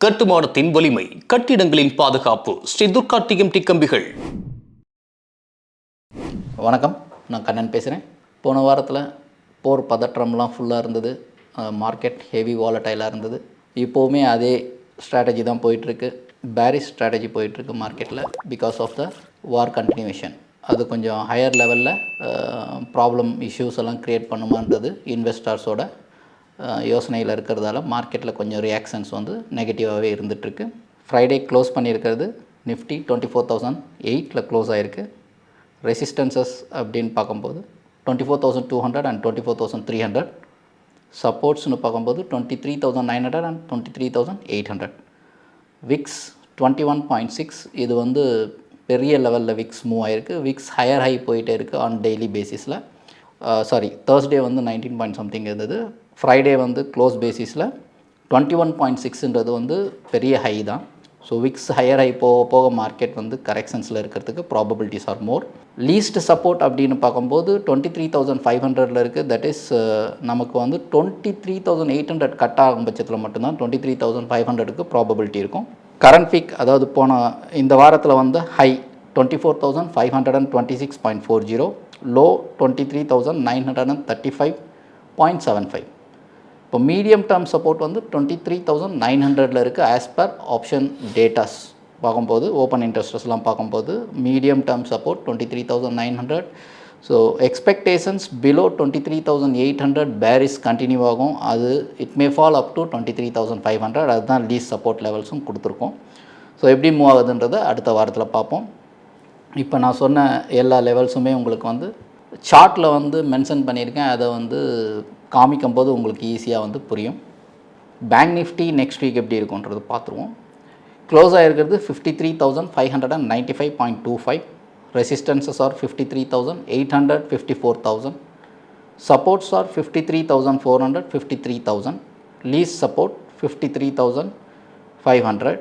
கட்டுமானத்தின் வலிமை, கட்டிடங்களின் பாதுகாப்பு. ஸ்ரீ துர்கா டிஎம்டி கம்பிகள். வணக்கம், நான் கண்ணன் பேசுகிறேன். போன வாரத்தில் போர் பதற்றம்லாம் ஃபுல்லாக இருந்தது. மார்க்கெட் ஹெவி வாலட்டைலாக இருந்தது. இப்போவுமே அதே ஸ்ட்ராட்டஜி தான் போயிட்டுருக்கு. பேரிஷ் ஸ்ட்ராட்டஜி போயிட்டுருக்கு மார்க்கெட்டில் because of the war continuation. அது கொஞ்சம் ஹையர் லெவலில் ப்ராப்ளம் இஷ்யூஸ் எல்லாம் க்ரியேட் பண்ணுமான்றது இன்வெஸ்டர்ஸோட யோசனையில் இருக்கிறதால மார்க்கெட்டில் கொஞ்சம் ரியாக்ஷன்ஸ் வந்து நெகட்டிவாகவே இருந்துகிட்ருக்கு. ஃப்ரைடே க்ளோஸ் பண்ணியிருக்கிறது நிஃப்டி 24,008 க்ளோஸ் ஆகிருக்கு. ரெசிஸ்டன்சஸ் அப்படின்னு பார்க்கும்போது 24,200 அண்ட் 24,300. சப்போர்ட்ஸ்னு பார்க்கும்போது 23,900 அண்ட் 23,800. விக்ஸ் 21.6, இது வந்து பெரிய லெவலில் விக்ஸ் மூவ் ஆகிருக்கு. விக்ஸ் ஹையர் ஹை போயிட்டே இருக்குது ஆன் டெய்லி பேசிஸில். தேர்ஸ்டே வந்து 19 பாயிண்ட் சம்திங் இருந்தது. ஃப்ரைடே வந்து க்ளோஸ் பேசிஸில் 21.6ன்றது வந்து பெரிய ஹை தான். ஸோ விக்ஸ் ஹையர் ஹை போக மார்க்கெட் வந்து கரெக்ஷன்ஸில் இருக்கிறதுக்கு probabilities are more. Least support அப்படின்னு பார்க்கும்போது 23,500 இருக்குது. தட் இஸ் நமக்கு வந்து 23,800 கட் ஆகும் பட்சத்தில் மட்டும்தான் 23,500க்கு ப்ராபபிலிட்டி இருக்கும். கரண்ட் வீக், அதாவது போன இந்த வாரத்தில் வந்து ஹை 24,526.40, லோ 23,935.75. இப்போ மீடியம் டேர்ம் சப்போர்ட் வந்து 23,900 இருக்குது ஆஸ் பர் ஆப்ஷன் டேட்டாஸ் பார்க்கும்போது. ஓப்பன் இன்ட்ரெஸ்ட்ஸ்லாம் பார்க்கும்போது medium term support 23,900. So expectations below 23,800 Paris continue ஆகும். அது it may fall up to 23,500. அதுதான் லீஸ் சப்போர்ட் லெவல்ஸும் கொடுத்துருக்கோம். ஸோ எப்படி மூவ் ஆகுதுன்றதை அடுத்த வாரத்தில் பார்ப்போம். இப்போ நான் சொன்ன எல்லா லெவல்ஸுமே உங்களுக்கு வந்து சார்ட்டில் வந்து மென்ஷன் பண்ணியிருக்கேன். அதை வந்து காமிக்கும் போது உங்களுக்கு ஈஸியாக வந்து புரியும். பேங்க் நிஃப்டி நெக்ஸ்ட் வீக் எப்படி இருக்குன்றது பார்த்துருவோம். க்ளோஸ் ஆகிருக்கிறது 53,595.25. Resistances are 53,800, 54,000. Supports are 53,400, 53,000. Least support 53,500.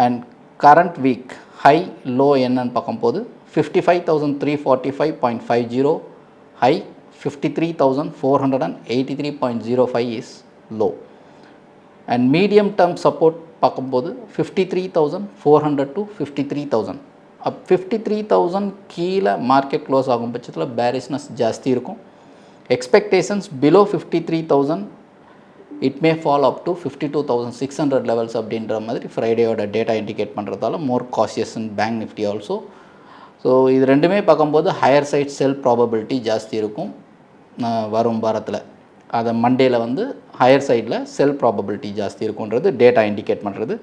And current week high low என்னன்னு பார்க்கும்போது 55,345.50 high, 53,483.05 is low. And medium term support பார்க்கும்போது 53,400 to 53,000. 53,000 கீழே மார்க்கெட் க்ளோஸ் ஆகும் பட்சத்தில் பேரிஷ்னஸ் ஜாஸ்தி இருக்கும். Expectations below 53,000 it may fall up to 52,600 levels அப்படின்ற மாதிரி ஃப்ரைடேயோட டேட்டா இண்டிகேட் பண்ணுறதால more cautious in bank Nifty also. So இது ரெண்டுமே பார்க்கும்போது ஹையர் சைட் செல் ப்ராபபிலிட்டி ஜாஸ்தி இருக்கும் வரும் வாரத்தில். அதை மண்டேயில் வந்து ஹையர் சைடில் செல் ப்ராபபிலிட்டி ஜாஸ்தி இருக்குன்றது டேட்டா இண்டிகேட் பண்ணுறது.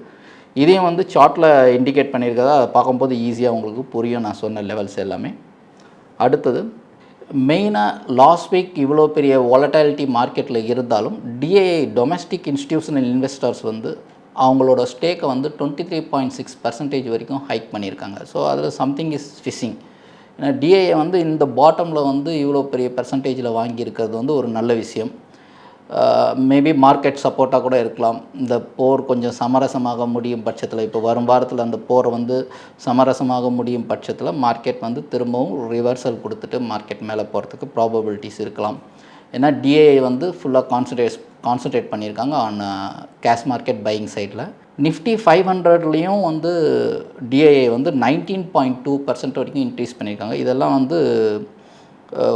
இதையும் வந்து சார்ட்டில் இண்டிகேட் பண்ணியிருக்கிறதா அதை பார்க்கும்போது ஈஸியாக உங்களுக்கு புரியும் நான் சொன்ன லெவல்ஸ் எல்லாமே. அடுத்தது மெயினாக லாஸ்ட் வீக் இவ்வளோ பெரிய வாலட்டாலிட்டி மார்க்கெட்டில் இருந்தாலும் டிஏஐ டொமஸ்டிக் இன்ஸ்டிடியூஷனல் இன்வெஸ்டர்ஸ் வந்து அவங்களோட ஸ்டேக்கை வந்து 23.6% வரைக்கும் ஹைக் பண்ணியிருக்காங்க. ஸோ அதில் சம்திங் இஸ் ஃபிஷிங். ஏன்னா டிஏஐ வந்து இந்த பாட்டமில் வந்து இவ்வளோ பெரிய பர்சன்டேஜில் வாங்கியிருக்கிறது வந்து ஒரு நல்ல விஷயம். மேபி மார்க்கெட் சப்போர்ட்டாக கூட இருக்கலாம். இந்த போர் கொஞ்சம் சமரசமாக முடியும் பட்சத்தில், இப்போ வரும் வாரத்தில் அந்த போரை வந்து சமரசமாக முடியும் பட்சத்தில் மார்க்கெட் வந்து திரும்பவும் ரிவர்சல் கொடுத்துட்டு மார்க்கெட் மேலே போகிறதுக்கு ப்ராபபிலிட்டிஸ் இருக்கலாம். ஏன்னா டிஏஐ வந்து ஃபுல்லாக கான்சன்ட்ரேட் பண்ணியிருக்காங்க ஆன் கேஷ் மார்க்கெட் பையிங் சைடில். நிஃப்டி 500லேயும் வந்து டிஏஐ வந்து 19.2% வரைக்கும் இன்க்ரீஸ் பண்ணியிருக்காங்க. இதெல்லாம் வந்து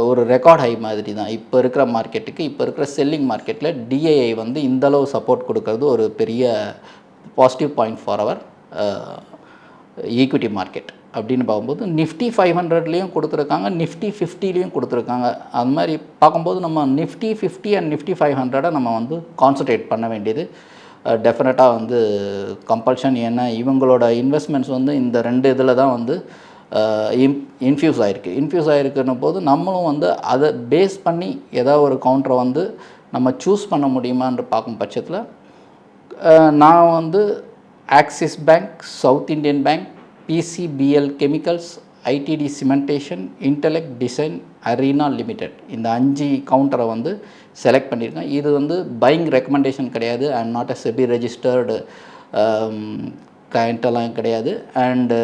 ஒரு ரெக்கார்ட் ஹை மாதிரி தான் இப்போ இருக்கிற மார்க்கெட்டுக்கு. இப்போ இருக்கிற செல்லிங் மார்க்கெட்டில் டிஏஐ வந்து இந்தளவு சப்போர்ட் கொடுக்கறது ஒரு பெரிய positive point for our equity market. அப்படின்னு பார்க்கும்போது நிஃப்டி 500லேயும் கொடுத்துருக்காங்க, நிஃப்டி 50லேயும் கொடுத்துருக்காங்க. அது மாதிரி பார்க்கும்போது நம்ம நிஃப்டி 50 அண்ட் நிஃப்டி 500 நம்ம வந்து கான்சன்ட்ரேட் பண்ண வேண்டியது டெஃபினட்டாக வந்து கம்பல்ஷன். ஏன்னா இவங்களோட இன்வெஸ்ட்மெண்ட்ஸ் வந்து இந்த ரெண்டு இதில் தான் வந்து இன்ஃப்யூஸ் ஆகிருக்குன்னு போது நம்மளும் வந்து அதை பேஸ் பண்ணி ஏதாவது ஒரு கவுண்டரை வந்து நம்ம சூஸ் பண்ண முடியுமான்னு பார்க்கும் பட்சத்தில் நான் வந்து axis bank, South Indian bank, PCBL chemicals, IDD cementation, intellect design, arena limited, இந்த 5 கவுண்டரை வந்து செலக்ட் பண்ணியிருக்கேன். இது வந்து பையிங் ரெக்கமெண்டேஷன் கிடையாது. I am not a SEBI registered கிளையண்ட்டெல்லாம் கிடையாது. அண்டு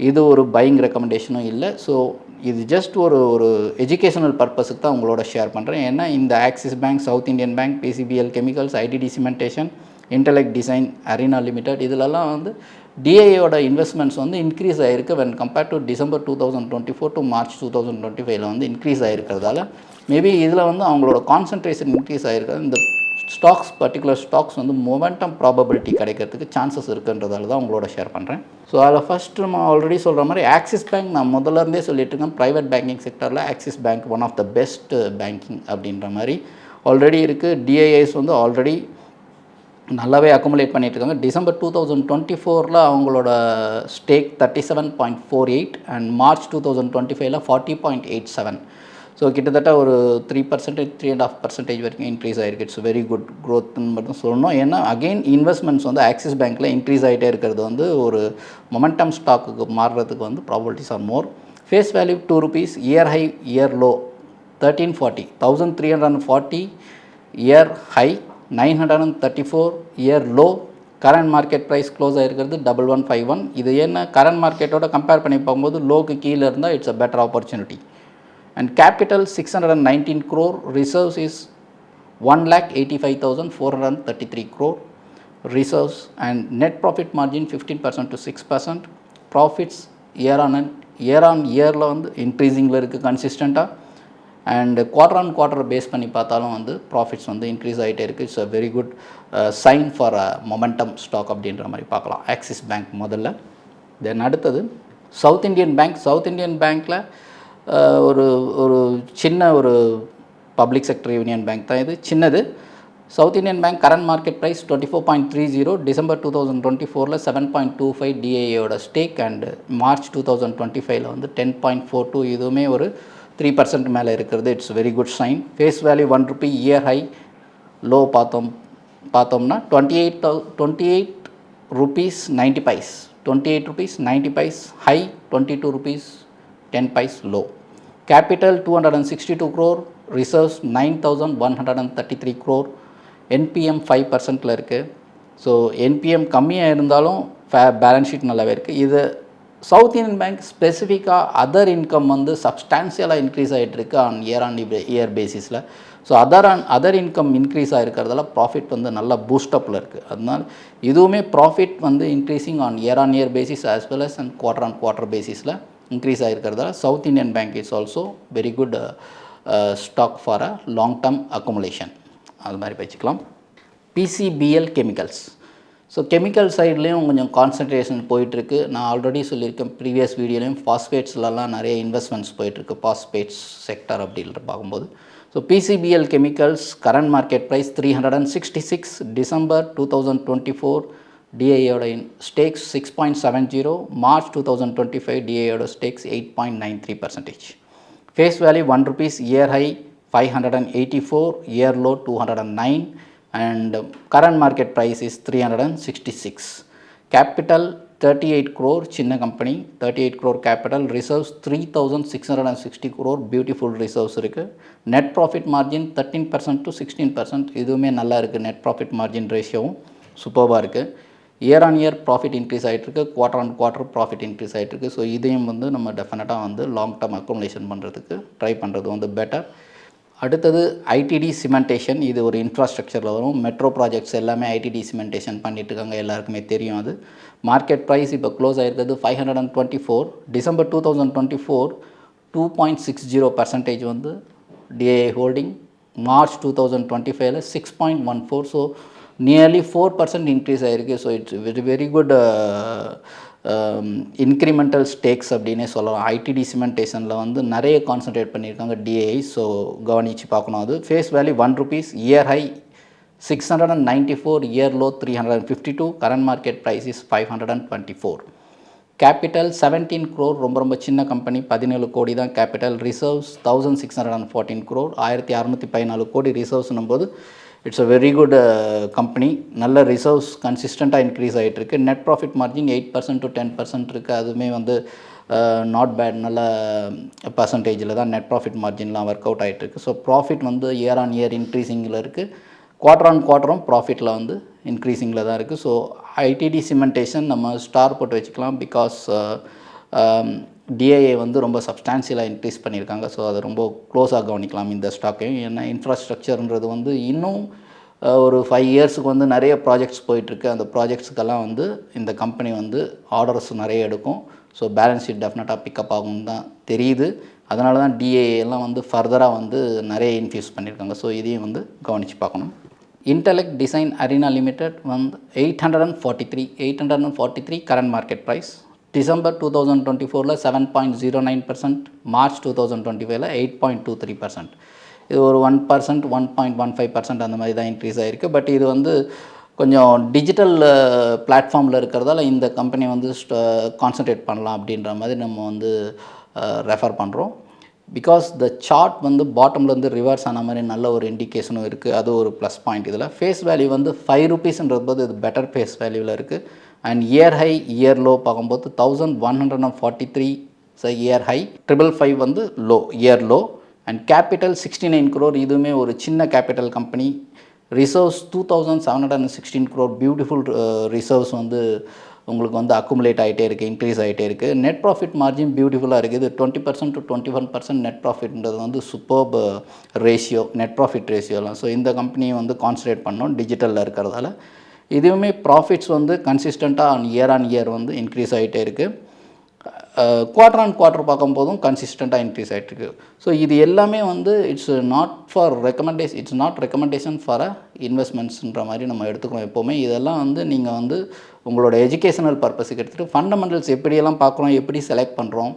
இது ஒரு பையிங் ரெக்கமெண்டேஷனும் இல்லை. ஸோ இது ஜஸ்ட் ஒரு எஜுகேஷனல் பர்பஸுக்கு தான் உங்களோட ஷேர் பண்ணுறேன். ஏன்னா இந்த axis bank, South Indian bank, PCBL chemicals, IDD cementation, intellect design, arena limited இதிலெல்லாம் வந்து டிஐயோட இன்வெஸ்ட்மெண்ட்ஸ் வந்து இன்க்ரீஸ் ஆகிருக்கு when compared to December 2024 to March 2025 வந்து இன்க்ரீஸ் ஆகிருக்கிறதால மேபி இதில் வந்து அவங்களோட கான்சன்ட்ரேஷன் இன்க்ரீஸ் ஆகிருக்கிறது இந்த ஸ்டாக்ஸ் பர்டிகுலர் ஸ்டாக்ஸ் வந்து மொமெண்டம் ப்ராபபிலிட்டி கிடைக்கிறதுக்கு சான்சஸ் இருக்குன்றதால தான் உங்களோட ஷேர் பண்ணுறேன். ஸோ அதில் ஃபஸ்ட்டு நம்ம ஆல்ரெடி சொல்கிற மாதிரி ஆக்சிஸ் பேங்க் நான் முதல்ல இருந்தே சொல்லிட்டு இருக்கேன். ப்ரைவேட் பேங்கிங் செக்டரில் Axis Bank one of the best banking அப்படின்ற மாதிரி ஆல்ரெடி இருக்குது. டிஐஐஸ் வந்து ஆல்ரெடி நல்லாவே அக்குமுலேட் பண்ணிட்டு இருக்காங்க. டிசம்பர் 2024 அவங்களோட ஸ்டேக் 37.48 அண்ட் மார்ச் 2025 40.87. ஸோ கிட்டத்தட்ட ஒரு 3%, 3.5% வரைக்கும் இன்க்ரீஸ் ஆகிருக்கு. இட்ஸ் வெரி குட் க்ரோத்னு மட்டும் சொல்லணும். ஏன்னா அகெயின் இன்வெஸ்ட்மெண்ட்ஸ் வந்து ஆக்சிஸ் பேங்க்கில் இன்க்ரீஸ் ஆகிட்டே இருக்கிறது வந்து ஒரு மொமெண்டம் ஸ்டாக்குக்கு மாறுறதுக்கு வந்து probabilities are more. Face value ₹2, year high year low 1340, 1340 year high, 934 year low. Current market price close ஆகிருக்கிறது 1151. இது என்ன கரண்ட் மார்க்கெட்டோட கம்பேர் பண்ணி பார்க்கும்போது லோக்கு கீழே இருந்தால் it's a better opportunity. And capital 619 crore, reserves is 1,85,433 crore reserves, and net profit margin 15% to 6%. Profits year on yearல வந்து இன்க்ரீஸிங்கில் இருக்குது கன்சிஸ்டண்ட்டாக. And quarter on quarter base பண்ணி பார்த்தாலும் வந்து ப்ராஃபிட்ஸ் வந்து இன்க்ரீஸ் ஆகிட்டே இருக்குது. It's a very good sign for a momentum stock அப்படின்ற மாதிரி பார்க்கலாம் ஆக்சிஸ் பேங்க் முதல்ல. தென் அடுத்தது சவுத் இண்டியன் பேங்க். சவுத் இண்டியன் பேங்க்கில் ஒரு ஒரு சின்ன ஒரு பப்ளிக் செக்டர் யூனியன் பேங்க் தான் இது, சின்னது. South Indian Bank current market price 24.30, December 2024 7.25 டிஏயோட ஸ்டேக், அண்ட் மார்ச் 2025 வந்து 10.42. இதுவுமே ஒரு 3% மேலே இருக்கிறது. It's very good sign. Face value ₹1, year high low பார்த்தோம்னா 28 rupees 90 paise, 28 rupees 90 paise high, 22 rupees 10 paise low. Capital 262 crore, reserves 9133 crore, NPM 5%ல இருக்குது. ஸோ NPM கம்மியாக இருந்தாலும் பேலன்ஸ் ஷீட் நல்லாவே இருக்குது. இது சவுத் இந்தியன் பேங்க் ஸ்பெசிஃபிக்காக அதர் இன்கம் வந்து சப்ஸ்டான்சியலாக இன்க்ரீஸ் ஆகிட்டுருக்கு ஆன் இயர் பேசிஸில். ஸோ அதர் இன்கம் இன்க்ரீஸ் ஆகிருக்கிறதால ப்ராஃபிட் வந்து நல்லா பூஸ்டப்பில் இருக்குது. அதனால் இதுவுமே ப்ராஃபிட் வந்து increasing on year basis as well as and quarter on quarter பேசிஸில் இன்க்ரீஸ் ஆகிருக்கிறதால South Indian Bank is also very good stock for a long term accumulation. அது மாதிரி வச்சுக்கலாம். PCBL chemicals. ஸோ கெமிக்கல் சைட்லேயும் கொஞ்சம் கான்சன்ட்ரேஷன் போயிட்டுருக்கு. நான் ஆல்ரெடி சொல்லியிருக்கேன் ப்ரீவியஸ் வீடியோலையும் ஃபாஸ்பேட்ஸ்லலாம் நிறைய இன்வெஸ்ட்மெண்ட்ஸ் போயிட்டுருக்கு பாஸ்பேட்ஸ் செக்டர் அப்படின்ற பார்க்கும்போது. So PCBL chemicals current market price 366, December 2024 டிஐயோட ஸ்டேக்ஸ் 6.70, மார்ச் 2025 டிஐயோட stakes 8.93%. Face value ₹1, year high 584, year low 209, and current market price is 366. Capital 38 crore, சின்ன company, 38 crore capital, reserves 3660 crore, beautiful reserves இருக்குது. net profit margin 13% to 16%, இதுவுமே நல்லா இருக்குது. net profit margin ரேஷியோவும் சூப்பராக இருக்குது. Year on year profit increase ஆகிட்டுருக்கு, quarter on quarter profit increase ஆகிட்டுருக்கு. ஸோ இதையும் வந்து நம்ம டெஃபினட்டாக வந்து லாங் டேர்ம் அக்குமுலேஷன் பண்ணுறதுக்கு ட்ரை பண்ணுறது வந்து பெட்டர். அடுத்தது ஐடிடி சிமெண்டேஷன். இது ஒரு இன்ஃப்ராஸ்ட்ரக்சரில் வரும். மெட்ரோ ப்ராஜெக்ட்ஸ் எல்லாமே ஐடிடி சிமெண்டேஷன் பண்ணிட்டுருக்காங்க, எல்லாருக்குமே தெரியும். அது மார்க்கெட் ப்ரைஸ் இப்போ க்ளோஸ் ஆகிருக்கிறது 524, டிசம்பர் 2024 2.60% வந்து DI holding, March 2025 6.14. So nearly 4% increase ஆகிருக்கு. So it's very good incremental stakes அப்படின்னே சொல்லலாம். ஐடிடி சிமெண்டேஷனில் வந்து நிறைய கான்சன்ட்ரேட் பண்ணியிருக்காங்க டிஐ. ஸோ கவனித்து பார்க்கணும். அது face value ₹1, year high 694, year low 352, current market price is 524. Capital 17 crore, ரொம்ப சின்ன கம்பெனி, 17 கோடி தான் கேபிட்டல். ரிசர்வ்ஸ் 1614 crore, 1614 கோடி ரிசர்வ்ஸ்னும் போது it's a very good company. நல்ல ரிசர்வ்ஸ் கன்சிஸ்டண்ட்டாக இன்க்ரீஸ் ஆகிட்டுருக்கு. நெட் ப்ராஃபிட் மார்ஜின் 8% to 10% இருக்குது. அதுவுமே வந்து நாட் பேட், நல்ல பர்சன்டேஜில் தான் நெட் ப்ராஃபிட் மார்ஜின்லாம் ஒர்க் அவுட் ஆகிட்டுருக்கு. ஸோ ப்ராஃபிட் வந்து இயர் ஆன் இயர் இன்க்ரீஸிங்கில் இருக்குது. குவார்டர் ஆன் குவார்டரும் ப்ராஃபிட்டில் வந்து இன்க்ரீஸிங்கில் தான் இருக்குது. ஸோ ஐடிடி சிமெண்டேஷன் நம்ம ஸ்டார் போட்டு வச்சுக்கலாம். பிகாஸ் டிஐஏ வந்து ரொம்ப சப்ஸ்டான்சியலாக இன்க்ரீஸ் பண்ணியிருக்காங்க. ஸோ அதை ரொம்ப க்ளோஸாக கவனிக்கலாம் இந்த ஸ்டாக்கையும். ஏன்னா இன்ஃப்ராஸ்ட்ரக்சர்ன்றது வந்து இன்னும் ஒரு 5 இயர்ஸுக்கு வந்து நிறைய ப்ராஜெக்ட்ஸ் போயிட்டுருக்கு. அந்த ப்ராஜெக்ட்ஸுக்கெல்லாம் வந்து இந்த கம்பெனி வந்து ஆர்டர்ஸ் நிறைய எடுக்கும். ஸோ பேலன்ஸ் ஷீட் டெஃபினட்டாக பிக்கப் ஆகும் தான் தெரியுது. அதனால தான் டிஏ எல்லாம் வந்து ஃபர்தராக வந்து நிறைய இன்ஃப்யூஸ் பண்ணியிருக்காங்க. ஸோ இதையும் வந்து கவனித்து பார்க்கணும். இன்டெலெக்ட் டிசைன் அரீனா லிமிடெட் வந்து 843 current market price. December 2024 7.09%, March 2025 8.23%. இது ஒரு 1%, 1.15% அந்த மாதிரி தான் இன்க்ரீஸ் ஆகிருக்கு. பட் இது வந்து கொஞ்சம் டிஜிட்டல் பிளாட்ஃபார்மில் இருக்கிறதால இந்த கம்பெனி வந்து கான்சன்ட்ரேட் பண்ணலாம் அப்படின்ற மாதிரி நம்ம வந்து ரெஃபர் பண்ணுறோம். பிகாஸ் த சார்ட் வந்து பாட்டம்லேருந்து ரிவர்ஸ் ஆன மாதிரி நல்ல ஒரு இண்டிகேஷனும் இருக்குது. அது ஒரு ப்ளஸ் பாயிண்ட். இதில் ஃபேஸ் வேல்யூ வந்து 5 ரூபீஸ்ன்றது போது இது பெட்டர் ஃபேஸ் வேல்யூவில் இருக்குது. And year high year low பார்க்கும்போது 1143 இயர் ஹை, 555 வந்து low year low. And capital 69 crore, இதுவுமே ஒரு சின்ன capital company. Reserves 2716 crore, beautiful reserves வந்து உங்களுக்கு வந்து அக்குமுலேட் ஆகிட்டே இருக்குது, இன்க்ரீஸ் ஆகிட்டே இருக்குது. நெட் ப்ராஃபிட் மார்ஜின் பியூட்டிஃபுல்லாக இருக்குது. 20% to 21% நெட் ப்ராஃபிட்ன்றது வந்து சூப்பர்ப் ரேஷியோ, நெட் ப்ராஃபிட் ரேஷியோலாம். ஸோ இந்த கம்பெனியை வந்து கான்சன்ட்ரேட் பண்ணோம் டிஜிட்டலில் இருக்கிறதால. இதுவுமே ப்ராஃபிட்ஸ் வந்து கன்சிஸ்டண்ட்டாக ஆன் இயர் வந்து இன்க்ரீஸ் ஆகிட்டே இருக்குது. குவார்டர் ஆன் குவார்டர் பார்க்கும்போதும் கன்சிஸ்டண்ட்டாக இன்க்ரீஸ் ஆகிட்டுருக்கு. ஸோ இது எல்லாமே வந்து இட்ஸ் நாட் ரெக்கமெண்டேஷன் ஃபார் இன்வெஸ்ட்மெண்ட்ஸ்ன்ற மாதிரி நம்ம எடுத்துக்கணும் எப்போவுமே. இதெல்லாம் வந்து நீங்கள் வந்து உங்களோட எஜுகேஷனல் பர்பஸுக்கு எடுத்துகிட்டு ஃபண்டமெண்டல்ஸ் எப்படியெல்லாம் பார்க்குறோம், எப்படி செலக்ட் பண்ணுறோம்,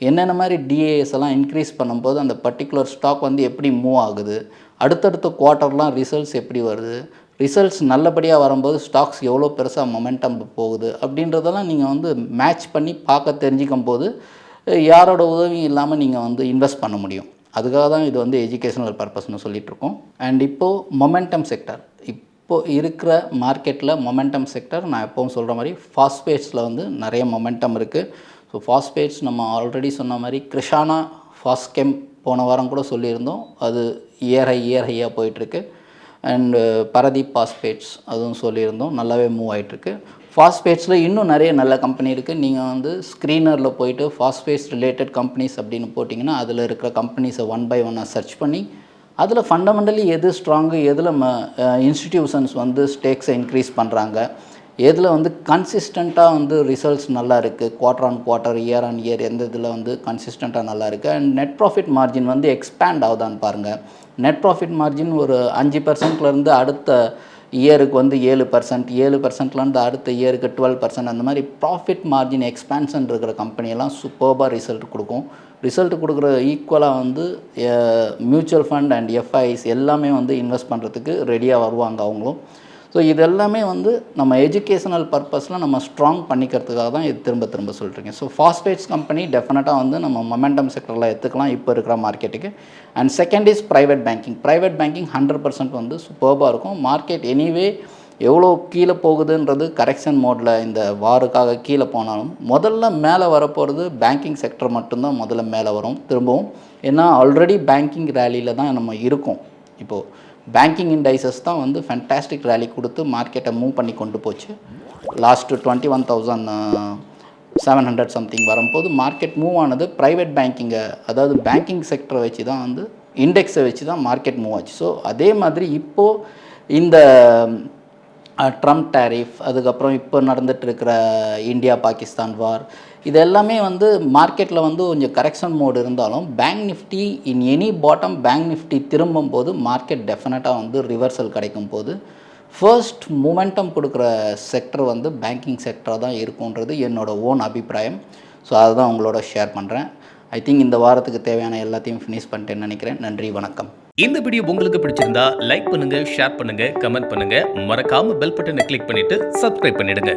என்னென்ன மாதிரி டிஏஎஸ் எல்லாம் இன்க்ரீஸ் பண்ணும்போது அந்த பர்டிகுலர் ஸ்டாக் வந்து எப்படி மூவ் ஆகுது, அடுத்தடுத்த குவார்ட்டர்லாம் ரிசல்ட்ஸ் எப்படி வருது, ரிசல்ட்ஸ் நல்லபடியாக வரும்போது ஸ்டாக்ஸ் எவ்வளோ பெருசாக மொமெண்டம் போகுது அப்படின்றதெல்லாம் நீங்கள் வந்து மேட்ச் பண்ணி பார்க்க தெரிஞ்சிக்கும் போது யாரோட உதவியும் இல்லாமல் நீங்கள் வந்து இன்வெஸ்ட் பண்ண முடியும். அதுக்காக தான் இது வந்து எஜுகேஷனல் பர்பஸ்னு சொல்லிகிட்ருக்கோம். அண்ட் இப்போது மொமெண்டம் செக்டர், இப்போது இருக்கிற மார்க்கெட்டில் மொமெண்டம் செக்டர் நான் எப்போவும் சொல்கிற மாதிரி ஃபாஸ்பேட்ஸில் வந்து நிறைய மொமெண்டம் இருக்குது. ஸோ ஃபாஸ்பேட்ஸ் நம்ம ஆல்ரெடி சொன்ன மாதிரி கிருஷானா ஃபாஸ்கெம் போன வாரம் கூட சொல்லியிருந்தோம். அது இயர் ஹையாக போயிட்டுருக்கு. அண்டு பரதீப் பாஸ்பேட்ஸ் அதுவும் சொல்லியிருந்தோம், நல்லாவே மூவ் ஆகிட்டுருக்கு. ஃபாஸ்பேட்ஸில் இன்னும் நிறைய நல்ல கம்பெனி இருக்குது. நீங்கள் வந்து ஸ்க்ரீனரில் போய்ட்டு ஃபாஸ்பேட்ஸ் ரிலேட்டட் கம்பெனிஸ் அப்படின்னு போட்டிங்கன்னா அதில் இருக்கிற கம்பெனிஸை 1 by 1 சர்ச் பண்ணி அதில் ஃபண்டமெண்டலி எது ஸ்ட்ராங்கு, எதில் இன்ஸ்டிடியூஷன்ஸ் வந்து ஸ்டேக்ஸை இன்க்ரீஸ் பண்ணுறாங்க, எதில் வந்து கன்சிஸ்டண்ட்டாக வந்து ரிசல்ட்ஸ் நல்லா இருக்குது, quarter on quarter year on year எந்த இதில் வந்து கன்சிஸ்டண்ட்டாக நல்லா இருக்குது. அண்ட் நெட் ப்ராஃபிட் மார்ஜின் வந்து எக்ஸ்பேண்ட் ஆகுதான்னு பாருங்கள். நெட் ப்ராஃபிட் மார்ஜின் ஒரு 5%லேருந்து அடுத்த இயருக்கு வந்து 7%, 7%லேருந்து அடுத்த இயருக்கு 12%, அந்த மாதிரி ப்ராஃபிட் மார்ஜின் எக்ஸ்பேன்ஷன் இருக்கிற கம்பெனியெல்லாம் சூப்பர்பாக ரிசல்ட் கொடுக்கும். ரிசல்ட் கொடுக்குற ஈக்குவலாக வந்து மியூச்சுவல் ஃபண்ட் அண்ட் எஃப்ஐஸ் எல்லாமே வந்து இன்வெஸ்ட் பண்ணுறதுக்கு ரெடியாக வருவாங்க அவங்களும். ஸோ இது எல்லாமே வந்து நம்ம எஜுகேஷனல் பர்பஸில் நம்ம ஸ்ட்ராங் பண்ணிக்கிறதுக்காக தான் இது திரும்ப சொல்கிறீங்க. ஸோ ஃபாஸ்பேட்ஸ் கம்பெனி டெஃபினட்டாக வந்து நம்ம மொமெண்டம் செக்டரில் எடுத்துக்கலாம் இப்போ இருக்கிற மார்க்கெட்டுக்கு. And second is private banking. Private banking 100% வந்து சூப்பர்பாக இருக்கும். மார்க்கெட் எனிவே எவ்வளோ கீழே போகுதுன்றது கரெக்ஷன் மோடில் இந்த வாருக்காக கீழே போனாலும் முதல்ல மேலே வரப்போகிறது பேங்கிங் செக்டர் மட்டும்தான் முதல்ல மேலே வரும் திரும்பவும். ஏன்னா ஆல்ரெடி பேங்கிங் ரேலியில் தான் நம்ம இருக்கோம். இப்போது பேங்கிங் இண்டைசஸ் தான் வந்து ஃபேண்டாஸ்டிக் ரேலி கொடுத்து மார்க்கெட்டை மூவ் பண்ணி கொண்டு போச்சு. லாஸ்ட்டு 21,700 சம்திங் வரும்போது மார்க்கெட் மூவ் ஆனது ப்ரைவேட் பேங்கிங்கை, அதாவது பேங்கிங் செக்டரை வச்சு தான் வந்து இண்டெக்ஸை வச்சு தான் மார்க்கெட் மூவ் ஆச்சு. ஸோ அதே மாதிரி இப்போது இந்த ட்ரம்ப் டேரிஃப், அதுக்கப்புறம் இப்போ நடந்துகிட்டு இருக்கிற இந்தியா பாகிஸ்தான் வார், இது எல்லாமே வந்து மார்க்கெட்டில் வந்து கொஞ்சம் கரெக்ஷன் மோடு இருந்தாலும் bank Nifty in any bottom bank Nifty திரும்பும் போது மார்க்கெட் டெஃபினட்டாக வந்து ரிவர்சல் கிடைக்கும் போது ஃபர்ஸ்ட் மூமெண்டம் கொடுக்குற செக்டர் வந்து பேங்கிங் செக்டராக தான் இருக்குன்றது என்னோடய ஓன் அபிப்பிராயம். ஸோ அதுதான் உங்களோட ஷேர் பண்ணுறேன். ஐ திங்க் இந்த வாரத்துக்கு தேவையான எல்லாத்தையும் ஃபினிஷ் பண்ணிட்டேன்னு நினைக்கிறேன். நன்றி, வணக்கம். இந்த வீடியோ உங்களுக்கு பிடிச்சிருந்தா லைக் பண்ணுங்க, ஷேர் பண்ணுங்க, கமெண்ட் பண்ணுங்க. மறக்காம பெல் பட்டனை கிளிக் பண்ணிட்டு சப்ஸ்கிரைப் பண்ணிடுங்க.